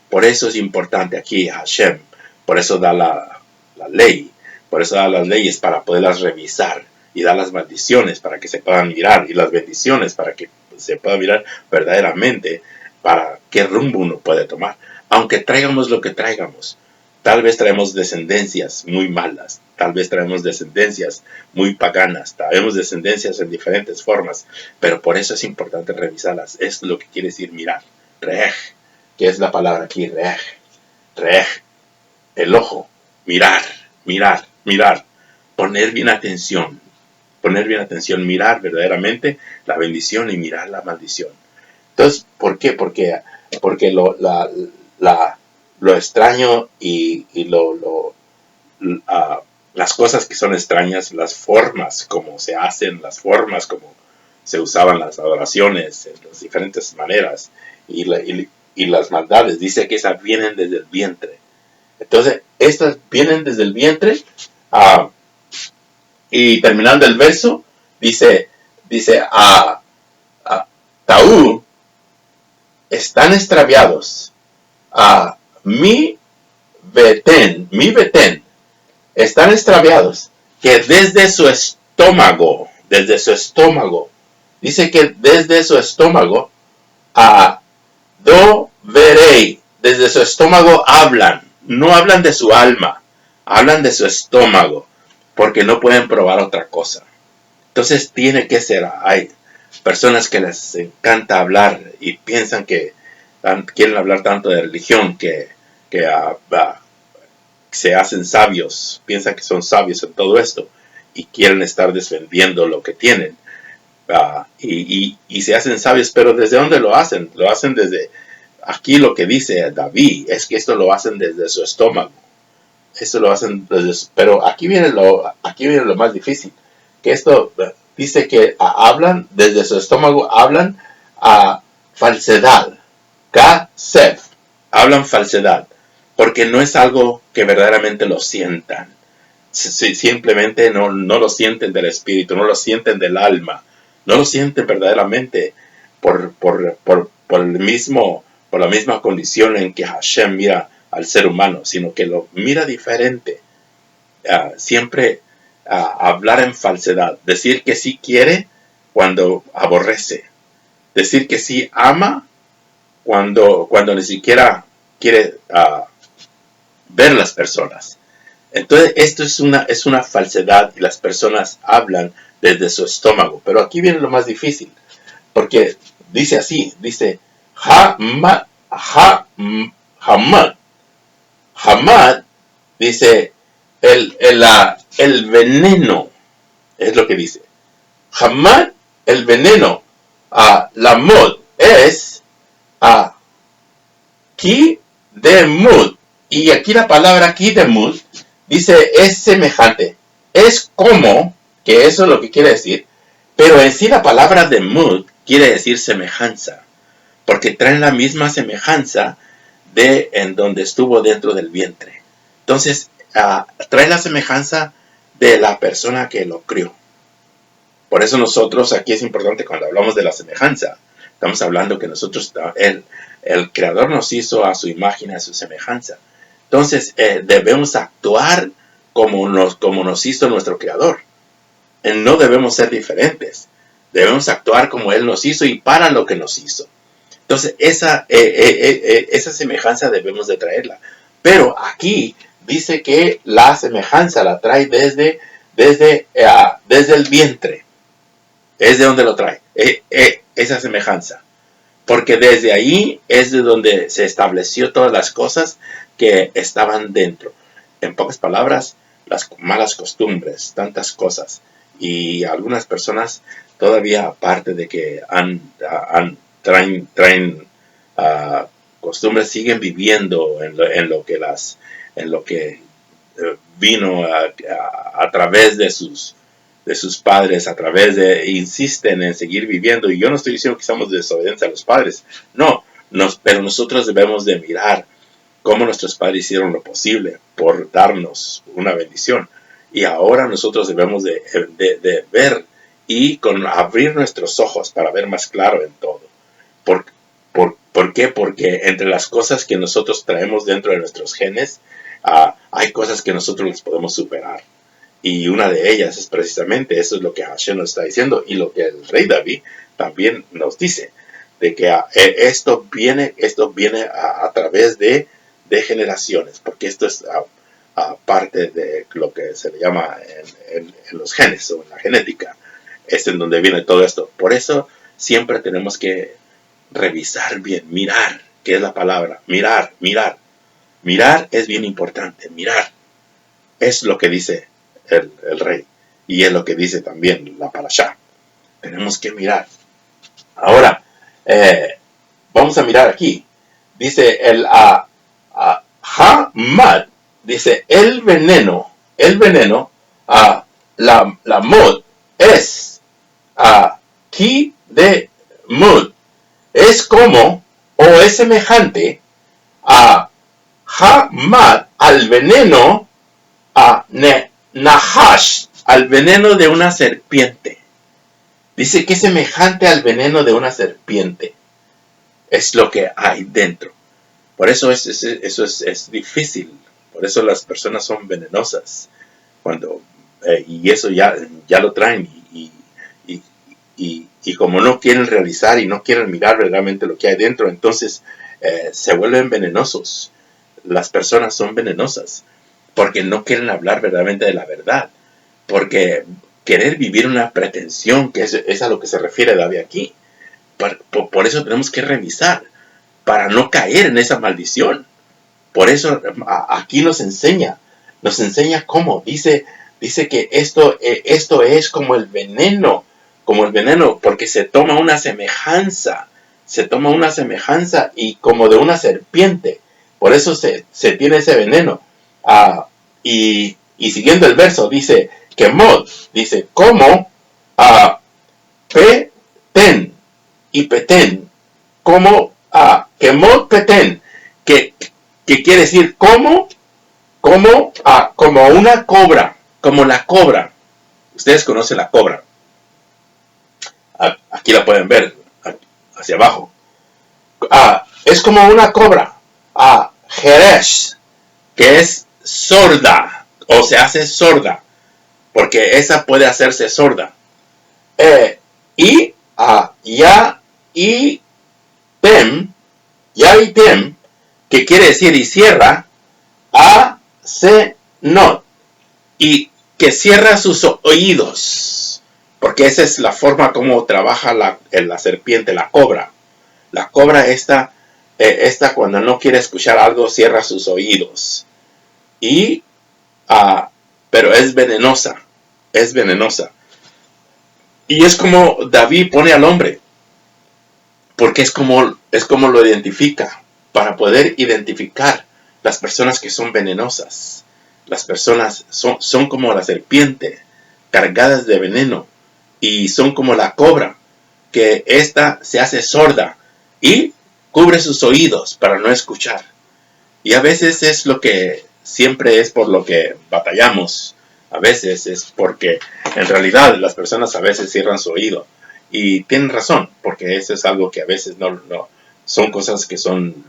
Por eso es importante aquí Hashem. Por eso da la ley. Por eso da las leyes para poderlas revisar. Y da las maldiciones para que se puedan mirar. Y las bendiciones para que se pueda mirar verdaderamente para qué rumbo uno puede tomar. Aunque traigamos lo que traigamos. Tal vez traemos descendencias muy malas. Tal vez traemos descendencias muy paganas. Traemos descendencias en diferentes formas. Pero por eso es importante revisarlas. Es lo que quiere decir mirar. Reej. ¿Qué es la palabra aquí? Reej. Reej. El ojo. Mirar. Mirar. Mirar. Poner bien atención. Poner bien atención. Mirar verdaderamente la bendición y mirar la maldición. Entonces, ¿por qué? Porque lo extraño y las cosas que son extrañas, las formas como se hacen, las formas como se usaban las adoraciones, en las diferentes maneras, y las maldades, dice que esas vienen desde el vientre. Entonces, estas vienen desde el vientre, y terminando el verso, dice Taú, están extraviados, mi betén, están extraviados, que desde su estómago, dice que desde su estómago, do verei, desde su estómago hablan, no hablan de su alma, hablan de su estómago, porque no pueden probar otra cosa. Entonces tiene que ser, hay personas que les encanta hablar y piensan que quieren hablar tanto de religión que se hacen sabios, piensan que son sabios en todo esto y quieren estar defendiendo lo que tienen. Y se hacen sabios, pero ¿desde dónde lo hacen? Lo hacen desde, aquí lo que dice David, es que esto lo hacen desde su estómago. Esto lo hacen desde, pero aquí viene lo más difícil, que esto dice que hablan desde su estómago, hablan a falsedad, Kasef, hablan falsedad, porque no es algo que verdaderamente lo sientan. Simplemente no lo sienten del espíritu, no lo sienten del alma, no lo sienten verdaderamente por la misma condición en que Hashem mira al ser humano, sino que lo mira diferente. Siempre hablar en falsedad, decir que sí quiere cuando aborrece, decir que sí ama cuando ni siquiera quiere ver las personas. Entonces esto es una falsedad y las personas hablan desde su estómago. Pero aquí viene lo más difícil, porque dice así, dice Hamad, dice el veneno, es lo que dice. Hamad, el veneno. La mod es kidemut. Y aquí la palabra kidemut dice es semejante. Es como, que eso es lo que quiere decir. Pero en sí la palabra demut quiere decir semejanza. Porque traen la misma semejanza de en donde estuvo dentro del vientre. Entonces, trae la semejanza de la persona que lo crió. Por eso nosotros, aquí es importante cuando hablamos de la semejanza, estamos hablando que nosotros, el Creador nos hizo a su imagen, a su semejanza. Entonces, debemos actuar como nos hizo nuestro Creador. No debemos ser diferentes. Debemos actuar como Él nos hizo y para lo que nos hizo. Entonces, esa semejanza debemos de traerla. Pero aquí dice que la semejanza la trae desde el vientre. Es de donde lo trae. Esa semejanza. Porque desde ahí es de donde se estableció todas las cosas que estaban dentro. En pocas palabras, las malas costumbres, tantas cosas. Y algunas personas todavía, aparte de que traen costumbres, siguen viviendo en lo que vino a través de sus padres, a través de, insisten en seguir viviendo. Y yo no estoy diciendo que somos desobedientes a los padres, no, pero nosotros debemos de mirar cómo nuestros padres hicieron lo posible por darnos una bendición. Y ahora nosotros debemos de ver y abrir nuestros ojos para ver más claro en todo. ¿Por qué? Porque entre las cosas que nosotros traemos dentro de nuestros genes, hay cosas que nosotros les podemos superar. Y una de ellas es precisamente, eso es lo que Hashem nos está diciendo, y lo que el rey David también nos dice, de que esto viene a través de generaciones, porque esto es parte de lo que se le llama en los genes o en la genética, es en donde viene todo esto. Por eso siempre tenemos que revisar bien, mirar, que es la palabra, mirar es bien importante, mirar, es lo que dice el rey, y es lo que dice también la parashá, tenemos que mirar. Ahora, vamos a mirar aquí, dice el Hamad, dice el veneno, la mod es ki de mud, es como o es semejante a Hamad, al veneno, Nahash, al veneno de una serpiente. Dice que es semejante al veneno de una serpiente. Es lo que hay dentro. Por eso eso es difícil. Por eso las personas son venenosas. Y eso ya lo traen. Y como no quieren realizar y no quieren mirar verdaderamente lo que hay dentro, entonces se vuelven venenosos. Las personas son venenosas porque no quieren hablar verdaderamente de la verdad. Porque querer vivir una pretensión, que es a lo que se refiere David aquí. Por eso tenemos que revisar, para no caer en esa maldición. Por eso aquí nos enseña cómo. Dice que esto es como el veneno, porque se toma una semejanza y como de una serpiente. Por eso se tiene ese veneno. Y siguiendo el verso, dice que mod, dice como Peten y Peten, como que mod Peten, que quiere decir como una cobra, como la cobra. Ustedes conocen la cobra. Aquí la pueden ver, hacia abajo. Es como una cobra. Jeresh, que es sorda, o se hace sorda, porque esa puede hacerse sorda. Y Tem, que quiere decir y cierra, not, y que cierra sus oídos, porque esa es la forma como trabaja la serpiente, la cobra. La cobra esta cuando no quiere escuchar algo, cierra sus oídos. Pero es venenosa. Y es como David pone al hombre, porque es como lo identifica, para poder identificar las personas que son venenosas. Las personas son como la serpiente, cargadas de veneno, y son como la cobra, que ésta se hace sorda y cubre sus oídos para no escuchar. Y a veces es lo que siempre es por lo que batallamos. A veces es porque en realidad las personas a veces cierran su oído. Y tienen razón, porque eso es algo que a veces no son cosas que son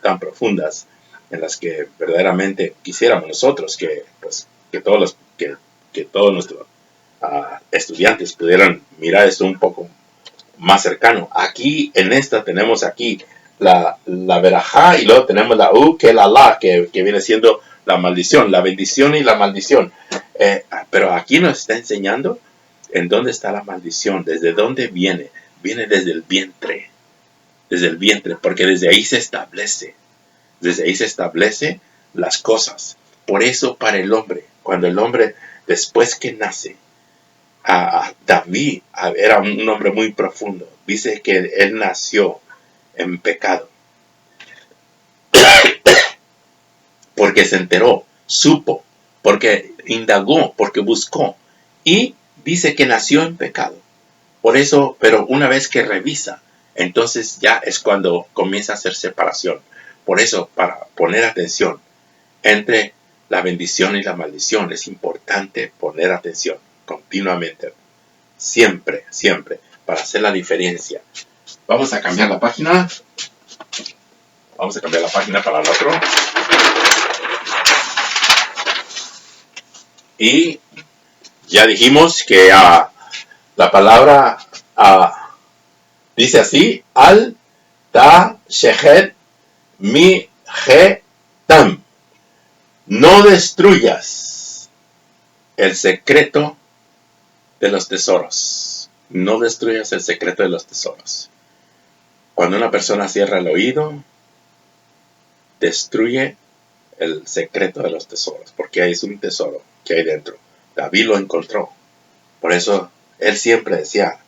tan profundas, en las que verdaderamente quisiéramos nosotros que todos nuestros estudiantes pudieran mirar esto un poco más cercano. Aquí en esta tenemos aquí la verajá, y luego tenemos la que la la, que viene siendo la maldición, la bendición y la maldición. Pero aquí nos está enseñando en dónde está la maldición, desde dónde viene. Viene desde el vientre, porque desde ahí se establece las cosas. Por eso para el hombre, cuando el hombre, después que nace, David era un hombre muy profundo. Dice que él nació en pecado, porque se enteró supo, porque indagó, porque buscó. Y dice que nació en pecado. Por eso, pero una vez que revisa, entonces ya es cuando comienza a hacer separación. Por eso, para poner atención entre la bendición y la maldición, es importante poner atención continuamente. Siempre, siempre, para hacer la diferencia. Vamos a cambiar la página. Vamos a cambiar la página para el otro. Y ya dijimos que la palabra dice así: al ta shehet mi je tam. No destruyas el secreto de los tesoros. No destruyas el secreto de los tesoros. Cuando una persona cierra el oído, destruye el secreto de los tesoros, porque es un tesoro que hay dentro. David lo encontró. Por eso él siempre decía: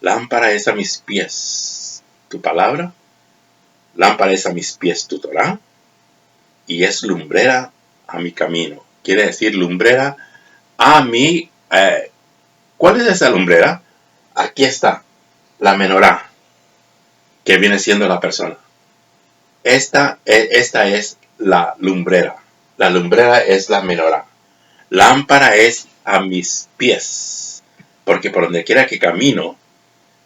lámpara es a mis pies tu palabra, lámpara es a mis pies tu Torah, y es lumbrera a mi camino. Quiere decir lumbrera a mi... ¿cuál es esa lumbrera? Aquí está, la menorá, que viene siendo la persona. Esta es la lumbrera. La lumbrera es la menorá. Lámpara es a mis pies, porque por donde quiera que camino,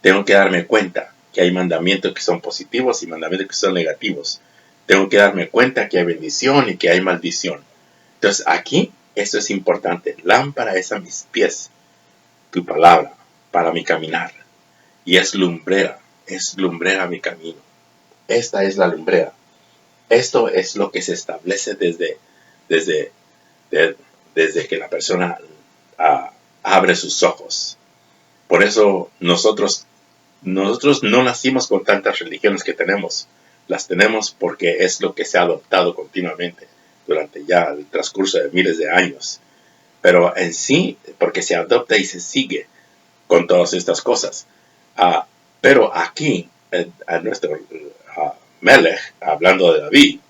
tengo que darme cuenta que hay mandamientos que son positivos y mandamientos que son negativos. Tengo que darme cuenta que hay bendición y que hay maldición. Entonces aquí, esto es importante. Lámpara es a mis pies tu palabra para mi caminar. Y es lumbrera a mi camino. Esta es la lumbrera. Esto es lo que se establece desde que la persona abre sus ojos. Por eso nosotros no nacimos con tantas religiones que tenemos. Las tenemos porque es lo que se ha adoptado continuamente durante ya el transcurso de miles de años. Pero en sí, porque se adopta y se sigue con todas estas cosas. Pero aquí, a nuestro Melech, hablando de David,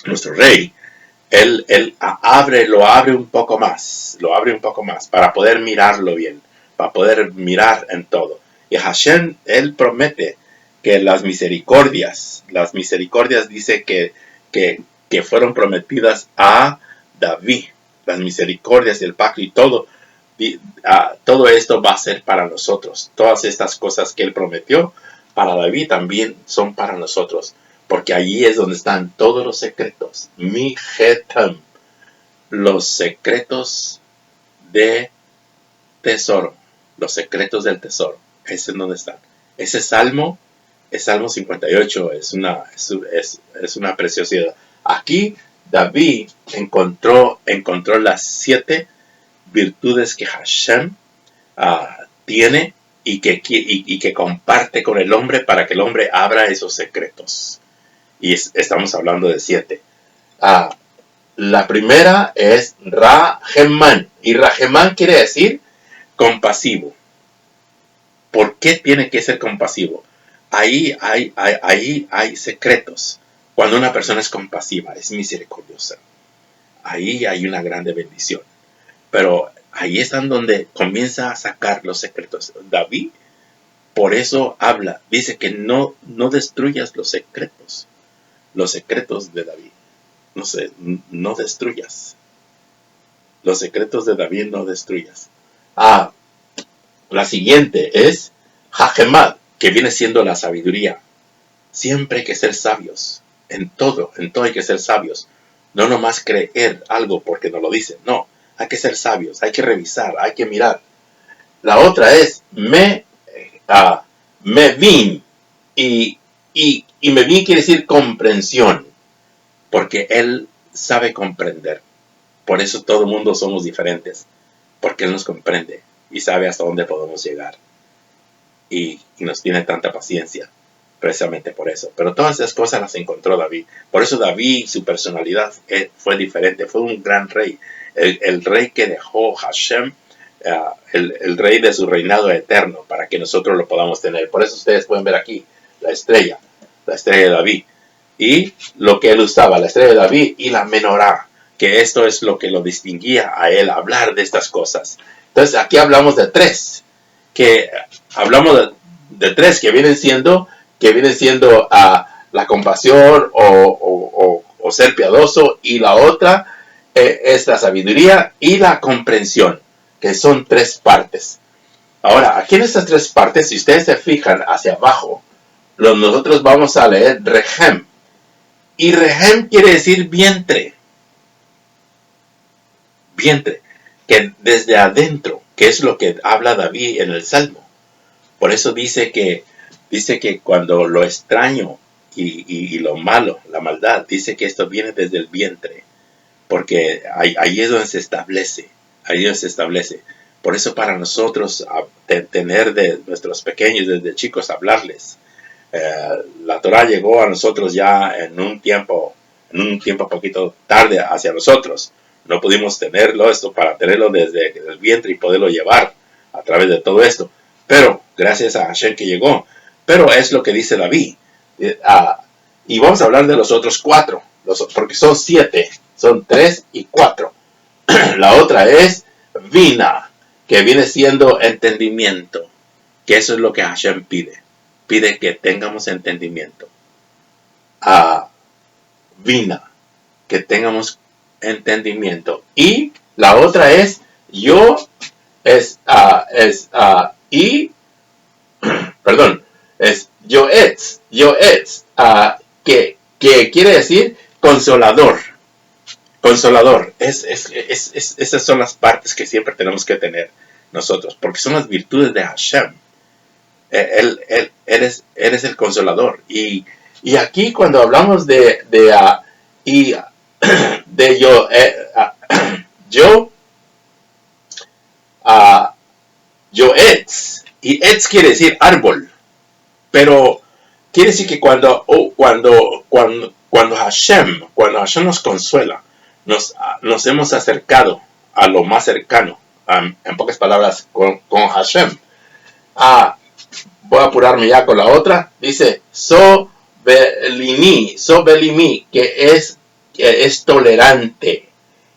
nuestro rey, él lo abre un poco más para poder mirarlo bien, para poder mirar en todo. Y Hashem, él promete que las misericordias dice que fueron prometidas a David, las misericordias del pacto y todo esto va a ser para nosotros. Todas estas cosas que él prometió para David también son para nosotros, porque allí es donde están todos los secretos. Mi Hetam, los secretos de tesoro, los secretos del tesoro. Ese es donde están. Ese salmo, el Salmo 58, es una preciosidad. Aquí David encontró las 7 virtudes que Hashem tiene y que comparte con el hombre para que el hombre abra esos secretos. Y estamos hablando de 7. La primera es Ra-Heman. Y Ra-Heman quiere decir compasivo. ¿Por qué tiene que ser compasivo? Ahí hay secretos. Cuando una persona es compasiva, es misericordiosa, ahí hay una grande bendición. Pero ahí es donde comienza a sacar los secretos. David, por eso habla, dice que no destruyas los secretos de David. No destruyas. Los secretos de David no destruyas. La siguiente es Hajemad, que viene siendo la sabiduría. Siempre hay que ser sabios. En todo hay que ser sabios. No nomás creer algo porque nos lo dicen. No, hay que ser sabios, hay que revisar, hay que mirar. La otra es Mevin. Y Mevin quiere decir comprensión. Porque él sabe comprender. Por eso todo el mundo somos diferentes. Porque él nos comprende y sabe hasta dónde podemos llegar. Y nos tiene tanta paciencia. Precisamente por eso. Pero todas esas cosas las encontró David. Por eso David, su personalidad fue diferente. Fue un gran rey. El rey que dejó Hashem, el rey de su reinado eterno, para que nosotros lo podamos tener. Por eso ustedes pueden ver aquí la estrella de David. Y lo que él usaba, la estrella de David y la menorá. que esto es lo que lo distinguía a él, hablar de estas cosas. Entonces aquí hablamos de tres, que hablamos de tres que vienen siendo la compasión o ser piadoso, y la otra es la sabiduría y la comprensión, que son tres partes. Ahora, aquí en estas tres partes, si ustedes se fijan hacia abajo, nosotros vamos a leer Rehem. Y Rehem quiere decir vientre. Vientre. Que desde adentro, que es lo que habla David en el Salmo. Por eso dice que cuando lo extraño y lo malo, la maldad, dice que esto viene desde el vientre. Porque ahí es donde se establece. Ahí es donde se establece. Por eso para nosotros tener de nuestros pequeños desde chicos, hablarles. La Torah llegó a nosotros ya en un tiempo poquito tarde hacia nosotros. No pudimos tenerlo esto para tenerlo desde el vientre y poderlo llevar a través de todo esto. Pero gracias a Hashem que llegó. Pero es lo que dice David. Y vamos a hablar de los otros cuatro, porque son 7. Son 3 y 4. La otra es Vina, que viene siendo entendimiento. Que eso es lo que Hashem pide. Pide que tengamos entendimiento. Vina, que tengamos entendimiento. Y la otra es es Yoetz, que quiere decir consolador. Consolador. Esas son las partes que siempre tenemos que tener nosotros, porque son las virtudes de Hashem. Él es el consolador. Y aquí cuando hablamos de Yoetz, y Etz quiere decir árbol, pero quiere decir que cuando Hashem nos consuela, nos hemos acercado a lo más cercano, en pocas palabras, con Hashem. Voy a apurarme ya con la otra. Dice Belimi, que es tolerante,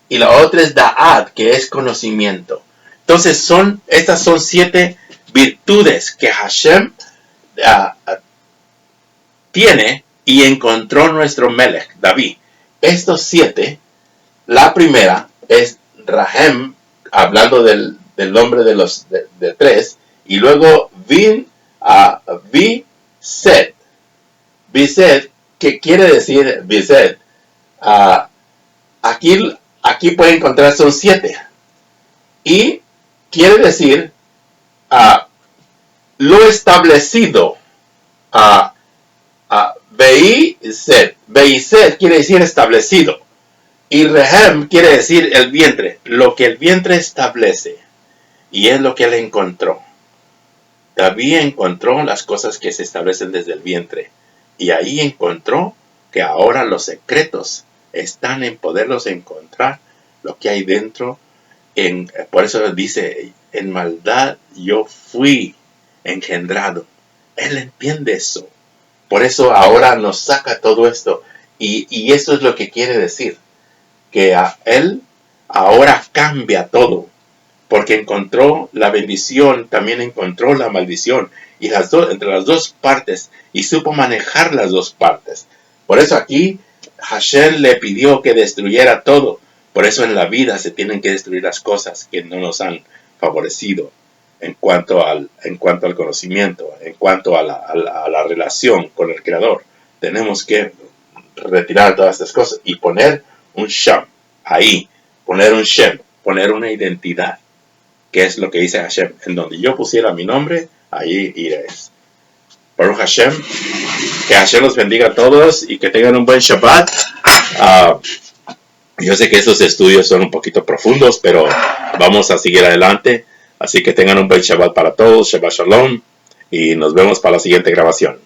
y la otra es Da'at, que es conocimiento. Entonces estas son 7 virtudes que Hashem tiene y encontró nuestro Melech, David. Estos 7, la primera es Rahem, hablando del nombre de 3, y luego Vised. Vised, ¿qué quiere decir Vised? Aquí pueden encontrar, son 7. Y quiere decir lo establecido. Beised quiere decir establecido. Y Rehem quiere decir el vientre, lo que el vientre establece. Y es lo que él encontró. David encontró las cosas que se establecen desde el vientre. Y ahí encontró que ahora los secretos están en poderlos encontrar, lo que hay dentro. Por eso dice, en maldad yo fui engendrado. Él entiende eso. Por eso ahora nos saca todo esto. Y eso es lo que quiere decir. Que él ahora cambia todo. Porque encontró la bendición, también encontró la maldición. Y entre las dos partes. Y supo manejar las dos partes. Por eso aquí Hashem le pidió que destruyera todo. Por eso en la vida se tienen que destruir las cosas que no nos han favorecido. En cuanto al conocimiento, en cuanto a la relación con el Creador. Tenemos que retirar todas estas cosas y poner un Shem ahí. Poner un Shem. Poner una identidad. Que es lo que dice Hashem. En donde yo pusiera mi nombre, ahí iréis. Baruch Hashem. Que Hashem los bendiga a todos y que tengan un buen Shabbat. Yo sé que estos estudios son un poquito profundos, pero vamos a seguir adelante. Así que tengan un buen Shabbat para todos. Shabbat Shalom. Y nos vemos para la siguiente grabación.